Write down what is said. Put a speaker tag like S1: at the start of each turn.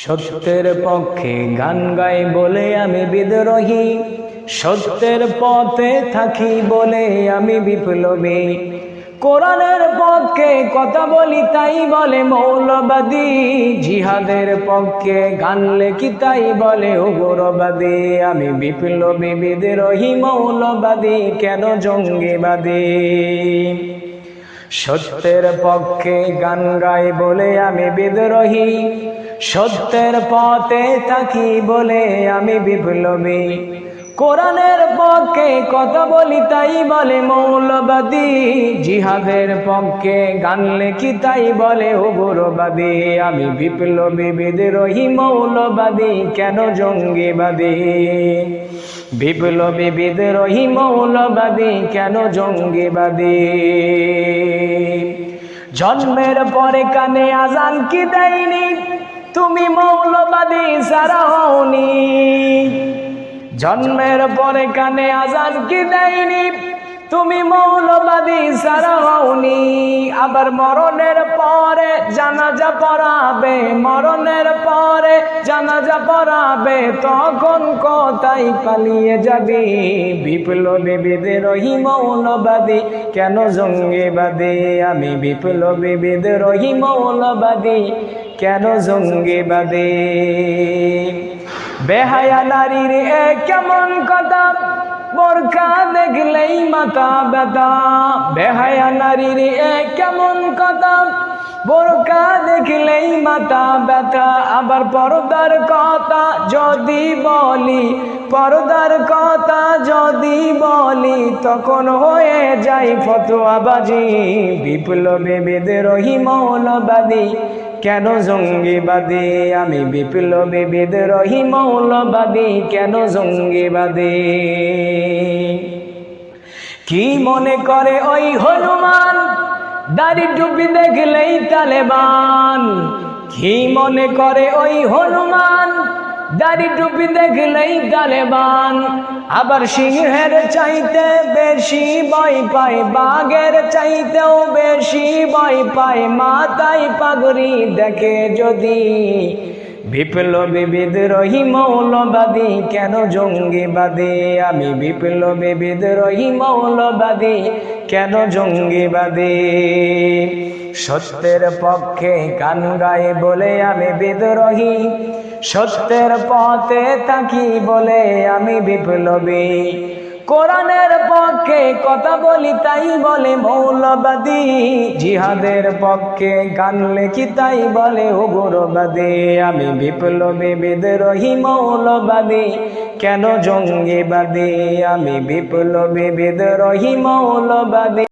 S1: সত্যের পক্ষে গান গাই বলে আমি বিদ্রোহী, সত্যের পথে থাকি বলে আমি বিপ্লবী। কোরআনের পক্ষে কথা বলি তাই বলে মৌলবাদী, জিহাদের পক্ষে গান লেখি তাই বলে উগ্রবাদী। আমি বিপ্লবী, বিদ্রোহী, মৌলবাদী, কেন জঙ্গিবাদী। সত্যের পক্ষে গান গাই বলে আমি বিদ্রোহী, সত্যের পথে থাকি বলে আমি বিপ্লবী। কোরআনের পক্ষে কথা বলি তাই বলে মৌলবাদী, জিহাদের পক্ষে গান লেখি তাই বলে উগ্রবাদী। আমি বিপ্লবী, বিদ্রোহী, মৌলবাদী, কেন জঙ্গিবাদী। বিপ্লবী, বিদ্রোহী, মৌলবাদী, কেন জঙ্গিবাদী। জন্মের পরে কানে আজান কি দেয়নি, তুমি মৌলবাদী ছাড়া হওনি। জন্মের পরে কানে আজান কি দেয়নি, তুমি মৌলবাদী ছাড়া হওনি। আবার মরণের পরে জানাজা পড়াবে, মরণের পরে জানাজা পড়াবে, তখন কোথায় পালিয়ে যাবি। বিপ্লবী, বিদ্রোহী, মৌলবাদী, কেন জঙ্গিবাদী। আমি বিপ্লবী, বিদ্রোহী, মৌলবাদী, কেন জঙ্গিবাদী। বেহায়া নারীর এ কেমন কথা, বোরকা দেখলেই মাথা ব্যথা। বেহায়া নারীর এ কেমন কথা, বোরকা দেখলেই মাথা ব্যথা। আবার পর্দার কথা যদি বলি, পর্দার কথা যদি বলি, তখন হয়ে যায় ফতোয়াবাজি। বিপ্লবী, বিদ্রোহী, মৌলবাদী, কেন জঙ্গিবাদী। আমি বিপ্লবী, বিদ্রোহী, মৌলবাদী, কেন জঙ্গিবাদী। কি মনে করে ওই হনুমান, দাড়ি টুপি দেখলেই তালেবান। কি মনে করে ওই হনুমান, দাড়ি টুপি দেখলেই তালেবান। আবার সিংহের চাইতে বেশি ভয় পায়, বাঘের চাইতেও বেশি ভয় পায়, মাথায় পাগড়ি দেখে যদি। বিপ্লবী, বিদ্রোহী, মৌলবাদী, কেন জঙ্গিবাদী। আমি বিপ্লবী, বিদ্রোহী, মৌলবাদী, কেন জঙ্গিবাদী। সত্যের পক্ষে গান গাই বলে আমি বিদ্রোহী, সত্যের পথে থাকি বলে আমি বিপ্লবী। কোরআনের পক্ষে কথা বলি তাই বলে মৌলবাদী, জিহাদের পক্ষে গান লেখি তাই বলে উগ্রবাদী। আমি বিপ্লবী, বিদ্রোহী, মৌলবাদী, কেন জঙ্গিবাদী। আমি বিপ্লবী, বিদ্রোহী, মৌলবাদী।